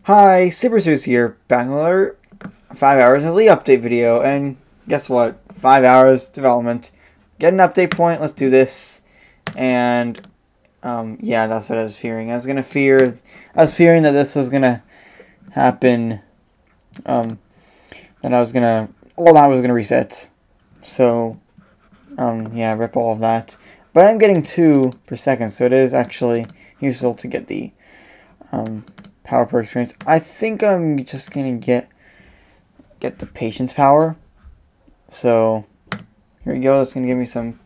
Hi, Super Zeus here, back with another 5 hours of the update video, and guess what? 5 hours development. Get an update point, let's do this. And, yeah, that's what I was fearing. I was fearing that this was gonna happen, that all that was gonna reset. So, yeah, rip all of that. But I'm getting 2 per second, so it is actually useful to get the, power per experience. I think I'm just gonna get the patience power. So here we go. That's gonna give me some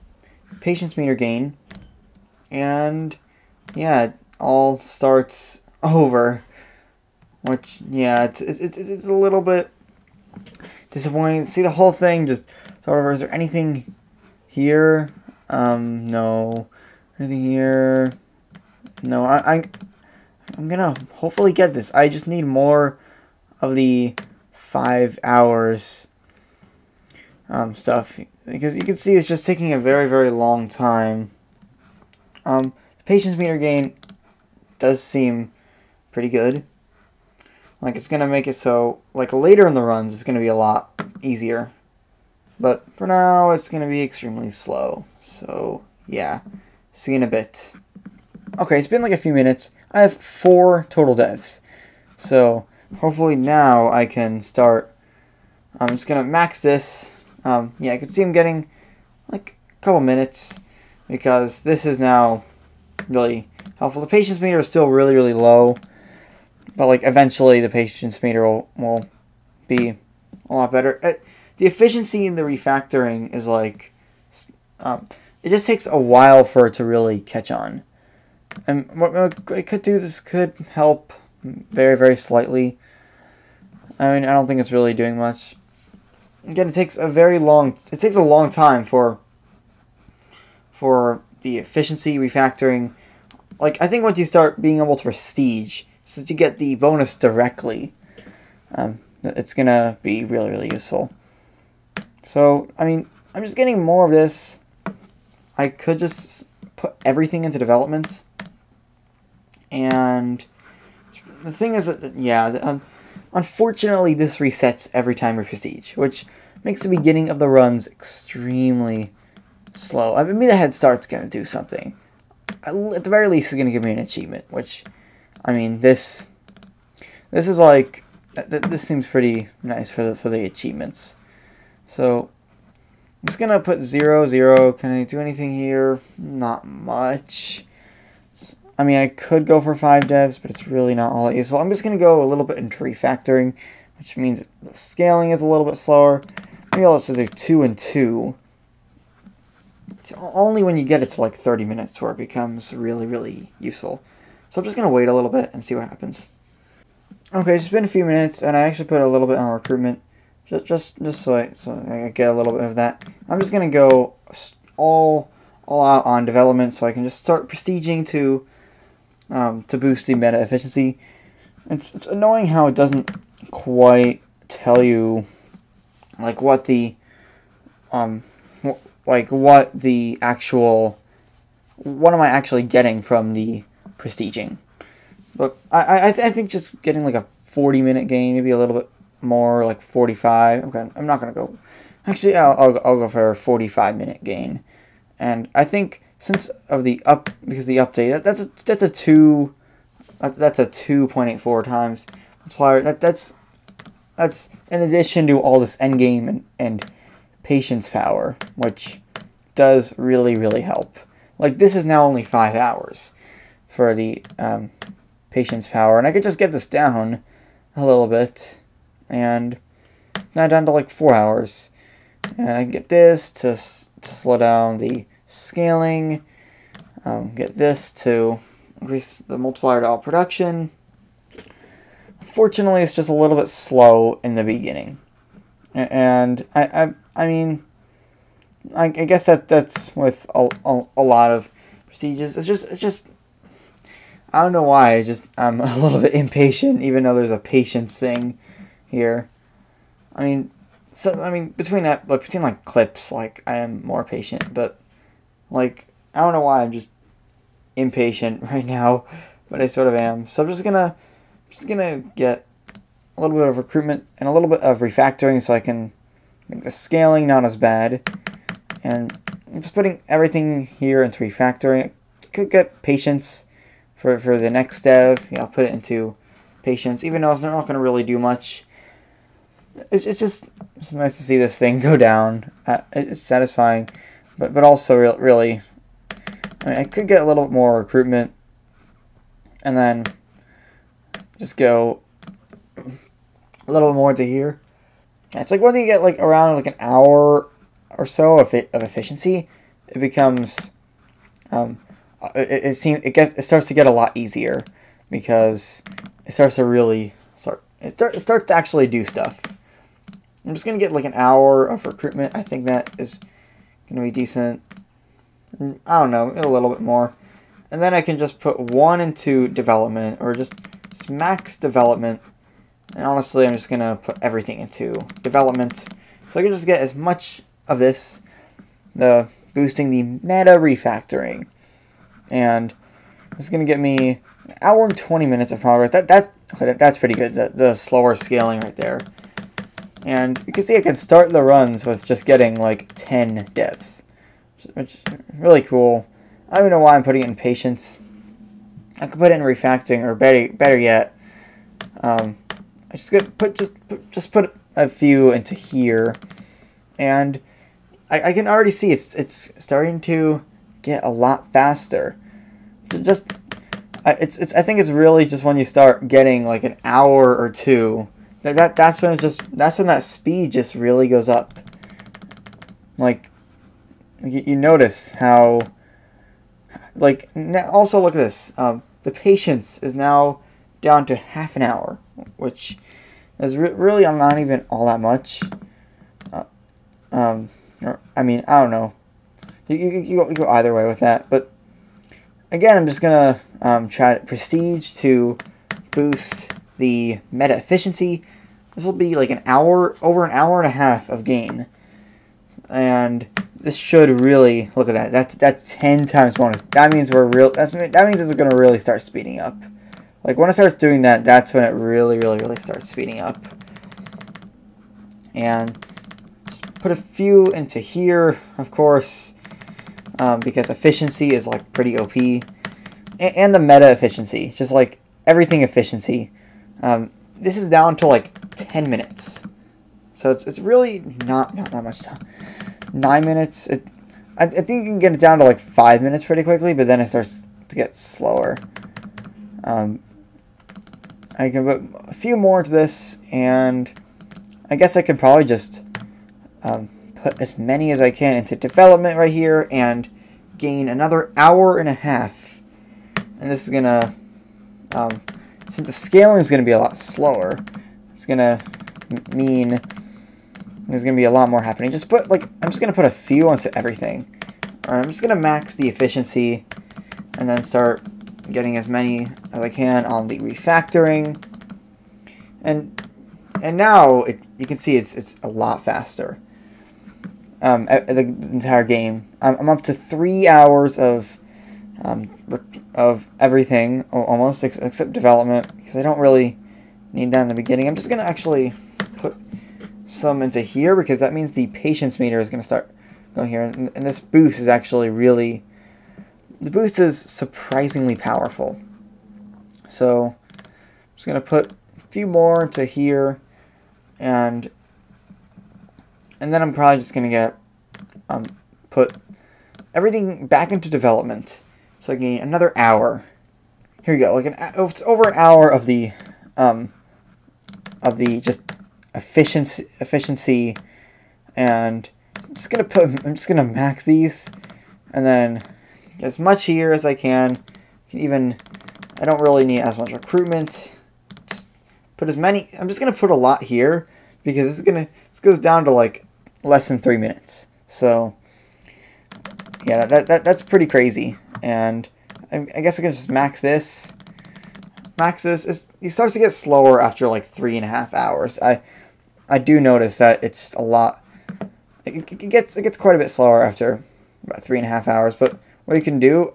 patience meter gain, and yeah, it all starts over. Which yeah, it's a little bit disappointing to see the whole thing just start over. Is there anything here? No. Anything here? No. I'm gonna hopefully get this. I just need more of the 5 hours stuff, because you can see it's just taking a very long time. The patience meter gain does seem pretty good. Like, it's gonna make it so like later in the runs it's gonna be a lot easier, but for now it's gonna be extremely slow. So yeah, see you in a bit. Okay, it's been like a few minutes. I have 4 total devs. So, hopefully now I can start. I'm just going to max this. Yeah, I can see I'm getting like a couple minutes, because this is now really helpful. The patience meter is still really low, but like eventually the patience meter will be a lot better. The efficiency in the refactoring is like, it just takes a while for it to really catch on. And what I could do, this could help very slightly. I mean, I don't think it's really doing much. Again, it takes a long time for the efficiency refactoring. Like, I think once you start being able to prestige, since you get the bonus directly, it's gonna be really useful. So, I mean, I'm just getting more of this. I could just put everything into development. And the thing is that, yeah, unfortunately this resets every time we prestige, which makes the beginning of the runs extremely slow. I mean, the head start's going to do something. At the very least, it's going to give me an achievement, which, I mean, this is like, this seems pretty nice for the achievements. So, I'm just going to put 0, 0. Can I do anything here? Not much. I mean, I could go for 5 devs, but it's really not all that useful. I'm just going to go a little bit into refactoring, which means the scaling is a little bit slower. Maybe I'll just do 2 and 2. It's only when you get it to like 30 minutes where it becomes really useful. So I'm just going to wait a little bit and see what happens. Okay, it's been a few minutes, and I actually put a little bit on recruitment, just so I get a little bit of that. I'm just going to go all out on development, so I can just start prestiging to boost the meta efficiency. It's annoying how it doesn't quite tell you like what the what am I actually getting from the prestiging. But I think just getting like a 40-minute gain, maybe a little bit more, like 45. Okay, I'm not gonna go. Actually, I'll go for a 45-minute gain, and I think, because the update, that's a 2.84 times multiplier. That's in addition to all this endgame and patience power, which does really help. Like, this is now only 5 hours for the patience power, and I could just get this down a little bit, and now down to like 4 hours, and I can get this to slow down the scaling, get this to increase the multiplier to all production. Fortunately, it's just a little bit slow in the beginning, and I mean, I guess that's with a lot of prestiges. It's just I don't know why. I'm a little bit impatient, even though there's a patience thing here. I mean, between like clips, like, I am more patient, but like, I don't know why I'm just impatient right now, but I sort of am. So I'm just gonna just gonna get a little bit of recruitment and a little bit of refactoring so I can make the scaling not as bad. And I'm just putting everything here into refactoring. I could get patience for the next dev. Yeah, I'll put it into patience, even though it's not going to really do much. It's nice to see this thing go down. It's satisfying, but also really, I mean, I could get a little bit more recruitment, and then just go a little more to here. Yeah, it's like when you get like around like an hour or so of efficiency, it becomes it starts to get a lot easier because it starts to really it starts to actually do stuff. I'm just gonna get like an hour of recruitment. I think that is gonna be decent. I don't know, a little bit more, and then I can just put one into development or just max development. And honestly, I'm just gonna put everything into development so I can just get as much of this, the boosting the meta refactoring, and it's gonna get me an hour and 20 minutes of progress. That's pretty good. The slower scaling right there. And you can see I can start the runs with just getting like 10 devs, which is really cool. I don't even know why I'm putting it in patience. I could put it in refactoring, or better yet, I just put a few into here, and I can already see it's starting to get a lot faster. I think it's really just when you start getting like an hour or two. That's when that speed just really goes up. Like you notice how, like, also look at this. The patience is now down to half an hour, which is really not even all that much. I mean, I don't know. You go either way with that, but again, I'm just gonna try prestige to boost the meta efficiency. This will be like over an hour and a half of gain, and this should really look at that. That's 10 times bonus. That means that means it's gonna really start speeding up. Like when it starts doing that, that's when it really starts speeding up. And just put a few into here, of course, because efficiency is like pretty OP, and the meta efficiency, just like everything efficiency. This is down to like 10 minutes, so it's really not that much time. 9 minutes. I think you can get it down to like 5 minutes pretty quickly, but then it starts to get slower. I can put a few more into this, and I guess I can probably just put as many as I can into development right here and gain another hour and a half. And this is gonna, since the scaling is gonna be a lot slower, it's gonna mean there's gonna be a lot more happening. I'm just gonna put a few onto everything. All right, I'm just gonna max the efficiency, and then start getting as many as I can on the refactoring, and now you can see it's a lot faster. The entire game, I'm up to 3 hours of everything almost except development, because I don't really need that in the beginning. I'm just gonna actually put some into here because that means the patience meter is gonna start going here, and this boost is actually really. The boost is surprisingly powerful. So I'm just going to put a few more to here, and then I'm probably just going to get put everything back into development. So I gain another hour. Here we go. Like it's over an hour of the just efficiency, and I'm just gonna max these, and then as much here as I can. I don't really need as much recruitment. Just put as many. I'm just gonna put a lot here because this goes down to like less than 3 minutes. So yeah, that's pretty crazy. And I guess I can just max this. It starts to get slower after like 3.5 hours. I do notice that it's just a lot. It gets quite a bit slower after about 3.5 hours, but what I can do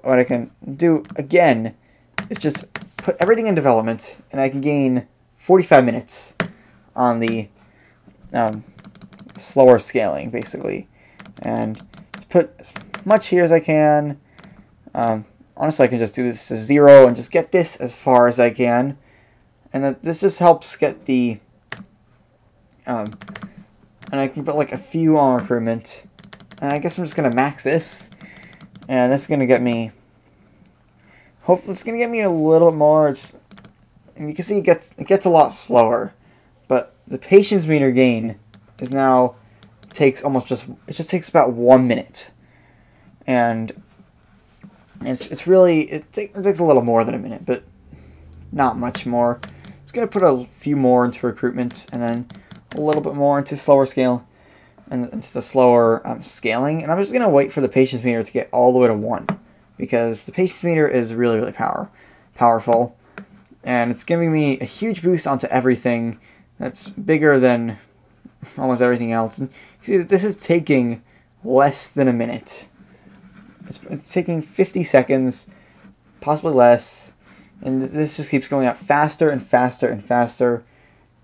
again is just put everything in development, and I can gain 45 minutes on the slower scaling, basically. And just put as much here as I can. Honestly, I can just do this to 0 and just get this as far as I can. And this just helps get the... and I can put like a few on recruitment. And I guess I'm just going to max this. And this is going to get me... Hopefully it's going to get me a little bit more. And you can see it gets a lot slower. But the patience meter gain is now... takes almost just... It just takes about 1 minute. And it's really... It takes a little more than a minute, but not much more. Just going to put a few more into recruitment, and then a little bit more into slower scale. And into the slower scaling, and I'm just going to wait for the patience meter to get all the way to 1, because the patience meter is really, really powerful, and it's giving me a huge boost onto everything that's bigger than almost everything else. And see, this is taking less than a minute. It's taking 50 seconds, possibly less, and this just keeps going up faster and faster and faster,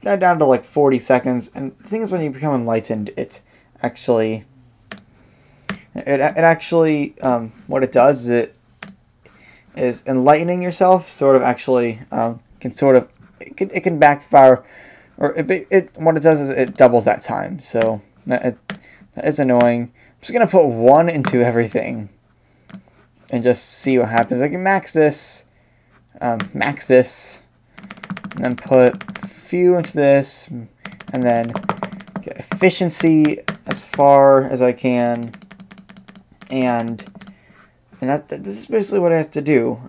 down to like 40 seconds. And the thing is, when you become enlightened, it actually what it does is is enlightening yourself sort of actually can sort of it can backfire, or what it does is it doubles that time. So that is annoying. I'm just gonna put 1 into everything and just see what happens. I can max this, and then put a few into this, and then get efficiency as far as I can, and this is basically what I have to do.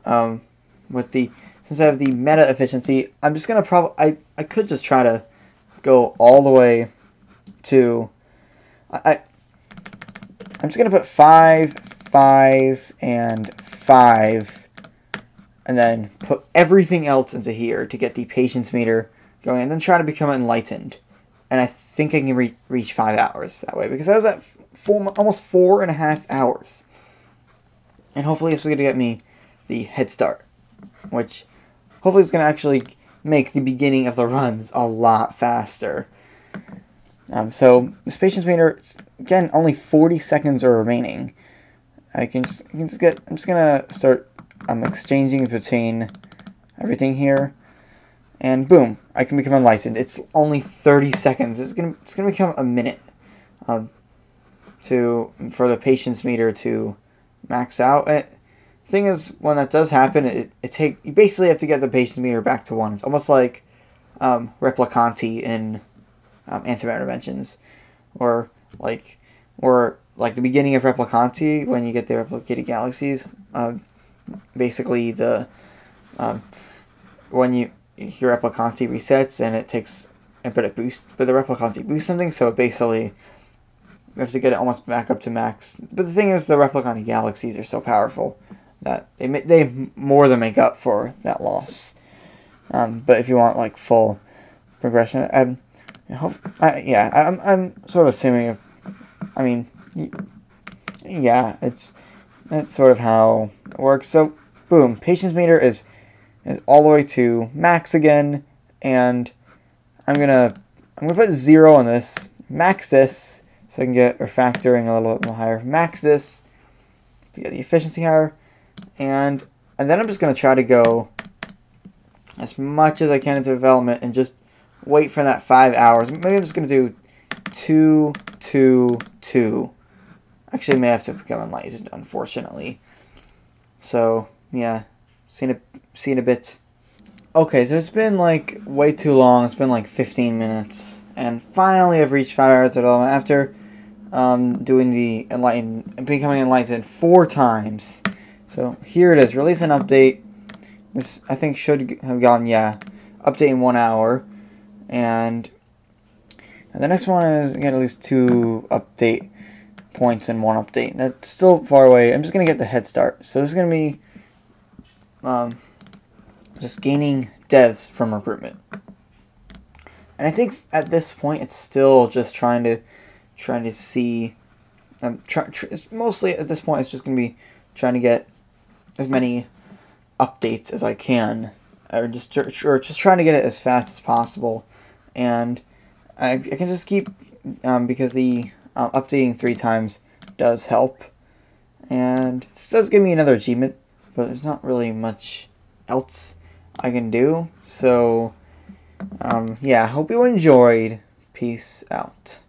Since I have the meta efficiency, I'm just gonna I could just try to go all the way to I'm just gonna put 5, 5, and 5, and then put everything else into here to get the patience meter going, and then try to become enlightened. And I think I can reach 5 hours that way, because I was at almost 4.5 hours. And hopefully it's going to get me the head start, which hopefully is going to actually make the beginning of the runs a lot faster. So this patience meter, again, only 40 seconds are remaining. I'm just going to start exchanging between everything here. And boom, I can become enlightened. It's only 30 seconds. It's gonna become a minute for the patience meter to max out. And the thing is, when that does happen, you basically have to get the patience meter back to 1. It's almost like Replicanti in Antimatter Dimensions, or like the beginning of Replicanti when you get the replicated galaxies. Basically, when your Replicanti resets, and it takes but the Replicanti boosts something, so basically we have to get it almost back up to max. But the thing is, the Replicanti galaxies are so powerful that they more than make up for that loss. But if you want like full progression, I'm sort of assuming that's sort of how it works. So boom, patience meter is all the way to max again, and I'm gonna put 0 on this, max this, so I can get refactoring a little bit more higher, max this to get the efficiency higher, and then I'm just gonna try to go as much as I can into development and just wait for that 5 hours. Maybe I'm just gonna do 2, 2, 2. Actually, I may have to become enlightened, unfortunately. So yeah. See in a bit. Okay, so it's been like way too long. It's been like 15 minutes, and finally I've reached 5 hours at all after doing the becoming enlightened 4 times. So here it is. Release an update. This I think should have gone update in 1 hour, and the next one is get at least 2 update points in 1 update. That's still far away. I'm just gonna get the head start. So this is gonna be just gaining devs from recruitment, and I think at this point it's still just trying to see. Mostly at this point it's just gonna be trying to get as many updates as I can or just trying to get it as fast as possible, and I can just keep because the updating 3 times does help, and this does give me another achievement, but there's not really much else I can do. So yeah, hope you enjoyed. Peace out.